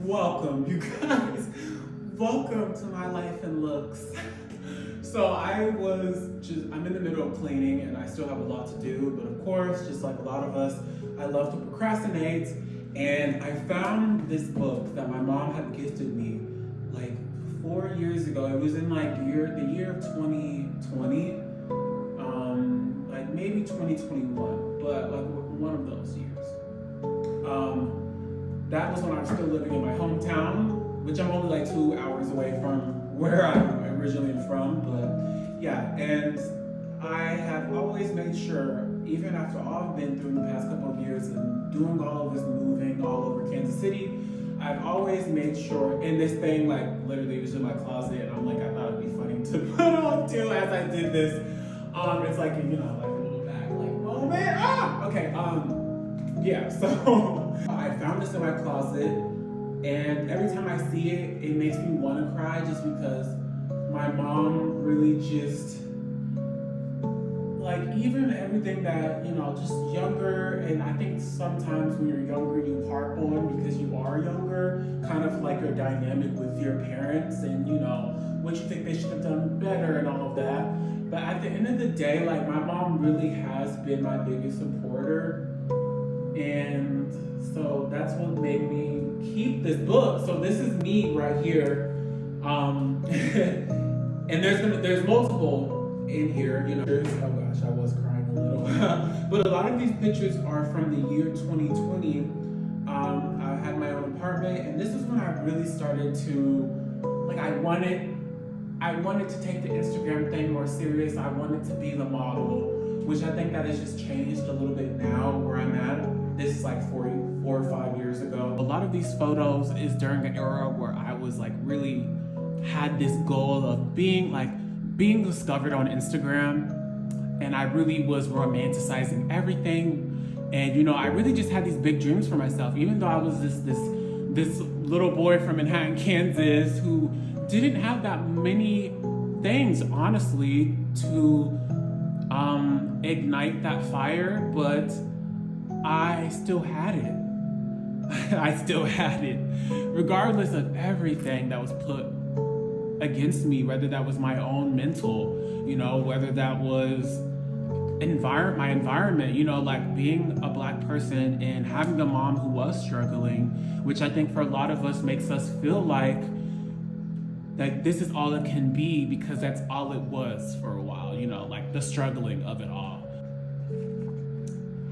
Welcome, you guys. Welcome to my life and looks. So I'm in the middle of cleaning and I still have a lot to do, but of course, just like a lot of us, I love to procrastinate. And I found this book that my mom had gifted me like 4 years ago. It was in like the year of 2020, like maybe 2021, but like one of those years. That was when I was still living in my hometown, which I'm only like 2 hours away from where I'm originally from. But yeah, and I have always made sure, even after all I've been through the past couple of years and doing all of this moving all over Kansas City, I've always made sure, and this thing like literally was in my closet, and I'm like, I thought it'd be funny to put on too as I did this. It's like, like a little bag, like, oh man, okay, yeah, so I found this in my closet, and every time I see it, it makes me want to cry just because my mom really just, like, even everything that, just younger, and I think sometimes when you're younger, you harp on because you are younger, kind of like your dynamic with your parents and, what you think they should have done better and all of that. But at the end of the day, like, my mom really has been my biggest supporter. And so that's what made me keep this book. So this is me right here. And there's multiple in here, Oh gosh, I was crying a little. But a lot of these pictures are from the year 2020. I had my own apartment, and this is when I really started to, like, I wanted to take the Instagram thing more serious. I wanted to be the model, which I think that has just changed a little bit now where I'm at. This is like 4 or 5 years ago. A lot of these photos is during an era where I was like really had this goal of being discovered on Instagram, and I really was romanticizing everything. And I really just had these big dreams for myself, even though I was this little boy from Manhattan, Kansas, who didn't have that many things, honestly, to ignite that fire, but I still had it. I still had it, regardless of everything that was put against me, whether that was my own mental, whether that was my environment, like being a Black person and having a mom who was struggling, which I think for a lot of us makes us feel like this is all it can be because that's all it was for a while, like the struggling of it all.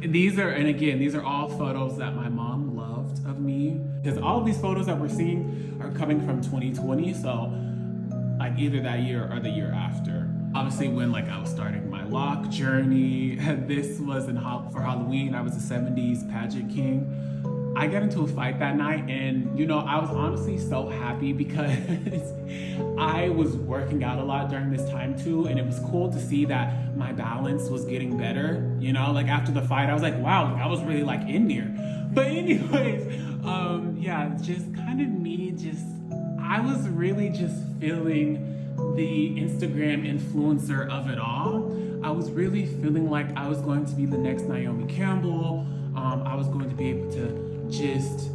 These are all photos that my mom loved of me, because all of these photos that we're seeing are coming from 2020, so like either that year or the year after. Obviously, when like I was starting my lock journey, this was for Halloween. I was a 70s pageant king. I got into a fight that night, and I was honestly so happy because I was working out a lot during this time too, and it was cool to see that my balance was getting better. Like after the fight, I was like, wow, I was really like in there. But anyways, yeah, just kind of me. I was really just feeling the Instagram influencer of it all. I was really feeling like I was going to be the next Naomi Campbell. I was going to be able to just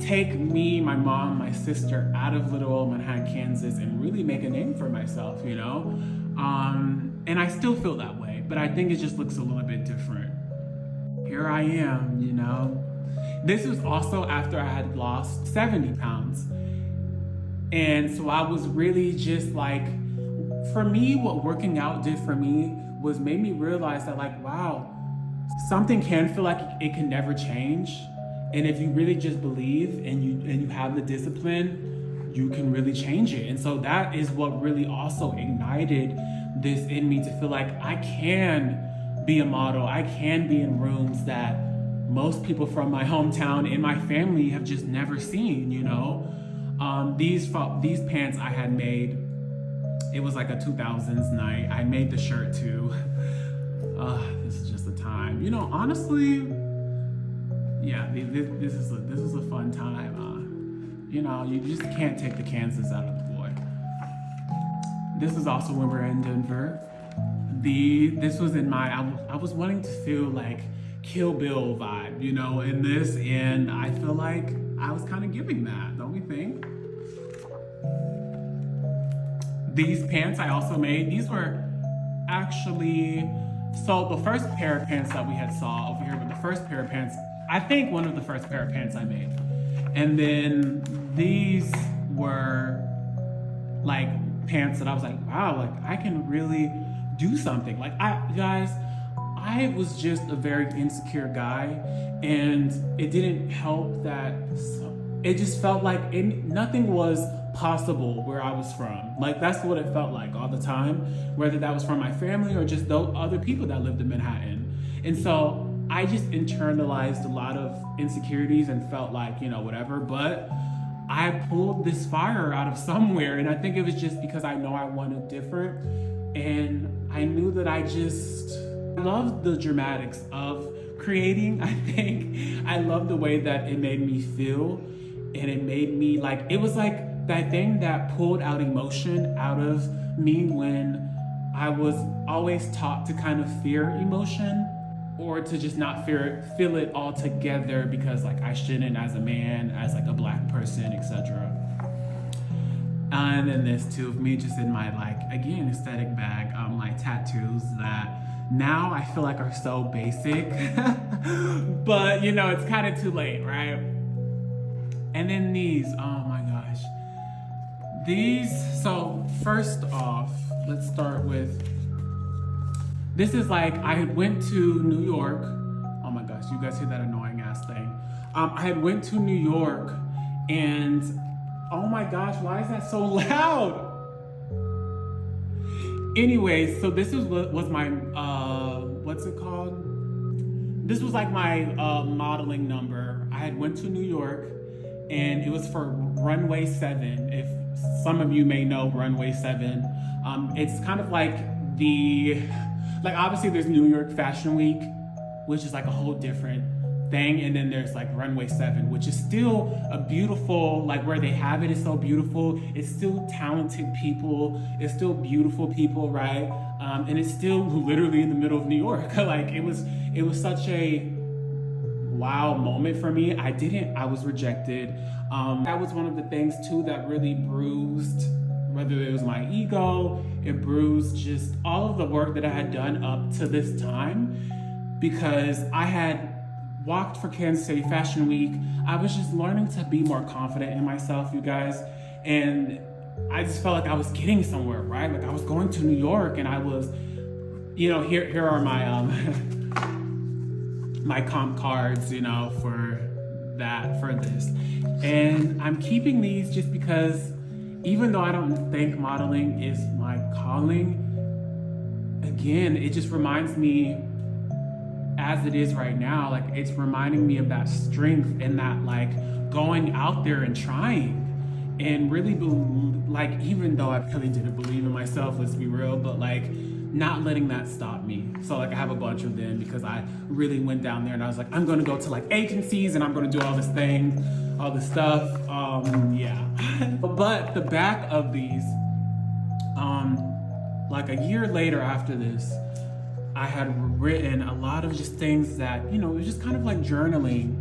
take me, my mom, my sister out of little old Manhattan, Kansas, and really make a name for myself, and I still feel that way, but I think it just looks a little bit different. Here I am, This was also after I had lost 70 pounds. And so I was really just like, for me, what working out did for me was made me realize that, like, wow, something can feel like it can never change. And if you really just believe and you have the discipline, you can really change it. And so that is what really also ignited this in me to feel like I can be a model. I can be in rooms that most people from my hometown and my family have just never seen, These pants I had made, it was like a 2000s night. I made the shirt too. This is just a time. Honestly, yeah, this is a fun time. You just can't take the Kansas out of the boy. This is also when we're in Denver. This was in I was wanting to feel like Kill Bill vibe, in this, and I feel like I was kind of giving that, don't you think? These pants I also made, these were actually, so the first pair of pants that we had saw over here, but the first pair of pants, I think one of the first pair of pants I made. And then these were like pants that I was like, wow, like I can really do something. Like guys, I was just a very insecure guy, and it didn't help that it just felt like nothing was possible where I was from. Like that's what it felt like all the time, whether that was from my family or just those other people that lived in Manhattan. And so I just internalized a lot of insecurities and felt like, you know, whatever, but I pulled this fire out of somewhere, and I think it was just because I know I wanted different, and I knew that I just loved the dramatics of creating. I think I loved the way that it made me feel, and it made me like, it was like that thing that pulled out emotion out of me when I was always taught to kind of fear emotion, or to just not feel it all together because like I shouldn't as a man, as like a black person, etc. And then there's two of me just in my like, again, aesthetic bag, my tattoos that now I feel like are so basic, but you know, it's kind of too late, right? And then these, oh my gosh. These, so first off, let's start with, this is like, I went to New York. Oh my gosh, you guys hear that annoying ass thing? I had went to New York, and oh my gosh, why is that so loud? Anyways, so this was my, what's it called? This was like my modeling number. I had went to New York, and it was for Runway 7. If some of you may know Runway 7, it's kind of like like obviously there's New York Fashion Week, which is like a whole different thing. And then there's like Runway 7, which is still a beautiful, like where they have it is so beautiful. It's still talented people. It's still beautiful people, right? And it's still literally in the middle of New York. Like it was such a wow moment for me. I was rejected. That was one of the things too that really bruised, whether it was my ego, it bruised just all of the work that I had done up to this time, because I had walked for Kansas City Fashion Week. I was just learning to be more confident in myself, you guys. And I just felt like I was getting somewhere, right? Like I was going to New York, and I was, you know, here are my, my comp cards, you know, for this. And I'm keeping these just because even though I don't think modeling is my calling, again, it just reminds me, as it is right now, like it's reminding me of that strength and that like going out there and trying and really like, even though I really didn't believe in myself, let's be real, but like not letting that stop me. So like I have a bunch of them because I really went down there and I was like, I'm gonna go to like agencies and I'm gonna do all this thing, all this stuff. Yeah. But the back of these, like a year later after this, I had written a lot of just things that, you know, it was just kind of like journaling.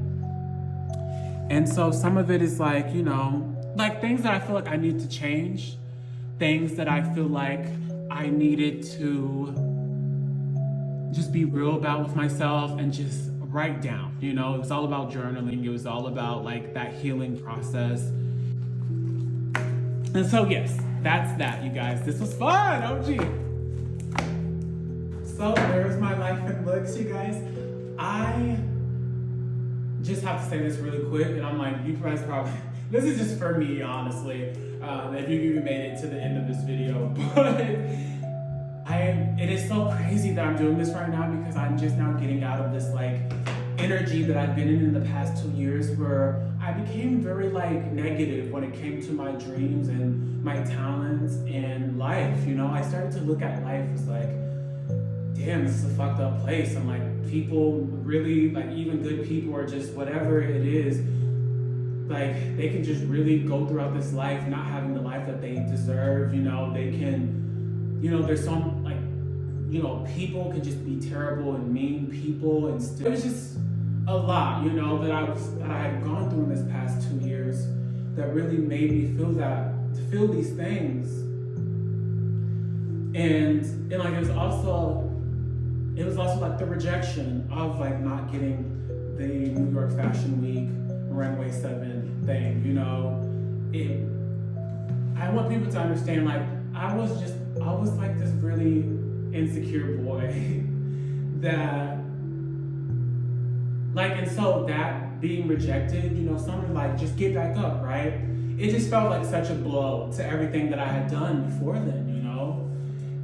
And so some of it is like, you know, like things that I feel like I need to change, things that I feel like I needed to just be real about with myself and just write down, you know. It was all about journaling. It was all about like that healing process. And so yes, that's that, you guys. This was fun, OG. So there's my life and looks, you guys. I just have to say this really quick, and I'm like, you guys probably, this is just for me, honestly, if you even made it to the end of this video, but it is so crazy that I'm doing this right now because I'm just now getting out of this like energy that I've been in the past 2 years where I became very like negative when it came to my dreams and my talents and life, you know. I started to look at life as like, damn, this is a fucked up place. And like people really, like even good people or just whatever it is, like they can just really go throughout this life not having the life that they deserve, you know. They can, you know, there's some like, you know, people can just be terrible and mean people and still, it was just a lot, you know, that I had gone through in this past 2 years that really made me feel these things. And like it was also like the rejection of like not getting the New York Fashion Week Runway 7 thing, you know. I want people to understand, like, I was like this really insecure boy that, like, and so that being rejected, you know, someone like, just get back up, right? It just felt like such a blow to everything that I had done before then, you know?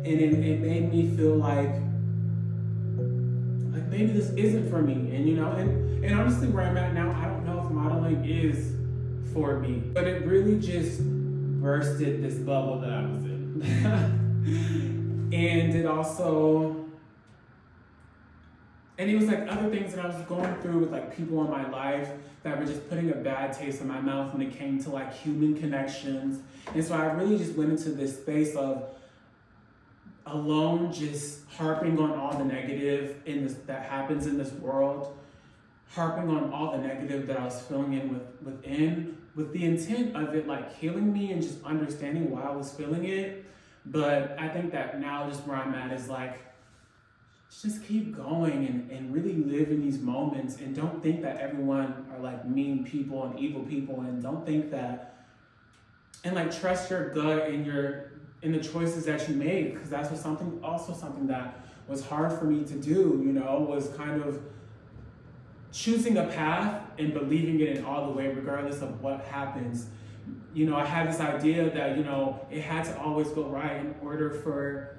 And it made me feel like maybe this isn't for me. And, you know, and honestly, where I'm at now, I don't know if modeling is for me. But it really just bursted this bubble that I was in. And it also, and it was like other things that I was going through with like people in my life that were just putting a bad taste in my mouth when it came to like human connections. And so I really just went into this space of alone, just harping on all the negative that happens in this world, harping on all the negative that I was feeling within, with the intent of it like healing me and just understanding why I was feeling it. But I think that now just where I'm at is like, just keep going and really live in these moments, and don't think that everyone are like mean people and evil people, and don't think that, and like trust your gut and in the choices that you made, because that's something that was hard for me to do, you know, was kind of choosing a path and believing it in all the way, regardless of what happens. You know, I had this idea that, you know, it had to always go right in order for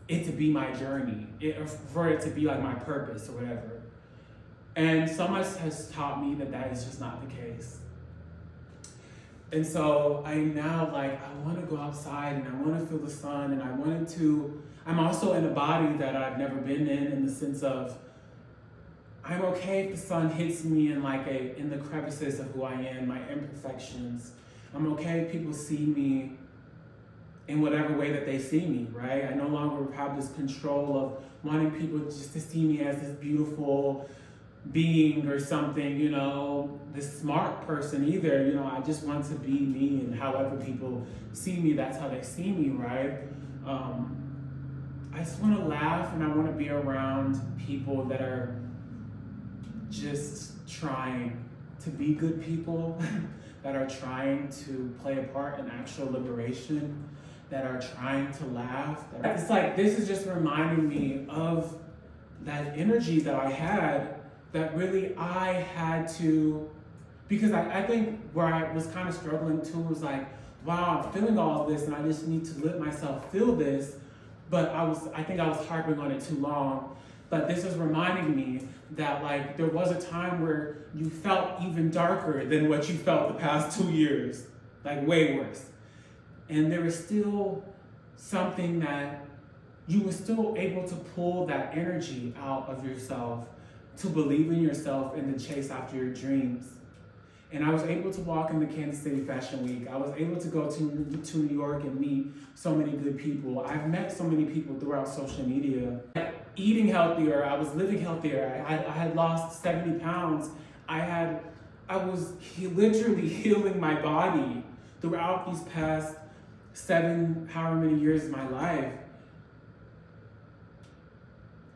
it to be my journey, for it to be like my purpose or whatever. And so much has taught me that is just not the case. And so I now like, I want to go outside and I want to feel the sun, and I'm also in a body that I've never been in the sense of, I'm okay if the sun hits me in the crevices of who I am, my imperfections. I'm okay if people see me in whatever way that they see me, right? I no longer have this control of wanting people just to see me as this beautiful being or something, you know, this smart person either. You know, I just want to be me, and however people see me, that's how they see me, right? I just want to laugh, and I want to be around people that are just trying to be good people, that are trying to play a part in actual liberation, that are trying to laugh. It's like, this is just reminding me of that energy that I had, that really I had to, because I think where I was kind of struggling too was like, wow, I'm feeling all of this and I just need to let myself feel this. But I think I was harping on it too long. But this is reminding me that like there was a time where you felt even darker than what you felt the past 2 years, like way worse. And there was still something that you were still able to pull that energy out of yourself, to believe in yourself and to chase after your dreams. And I was able to walk in the Kansas City Fashion Week. I was able to go to New York and meet so many good people. I've met so many people throughout social media. Eating healthier, I was living healthier. I had lost 70 pounds. I was literally healing my body throughout these past 7, however many years of my life.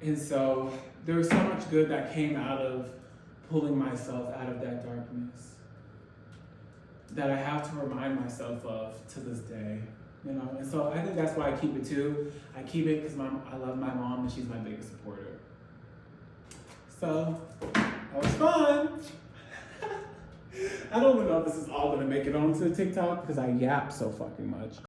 And so there was so much good that came out of pulling myself out of that darkness that I have to remind myself of to this day, you know? And so I think that's why I keep it too. I keep it because I love my mom and she's my biggest supporter. So that was fun. I don't even know if this is all gonna make it onto TikTok because I yap so fucking much.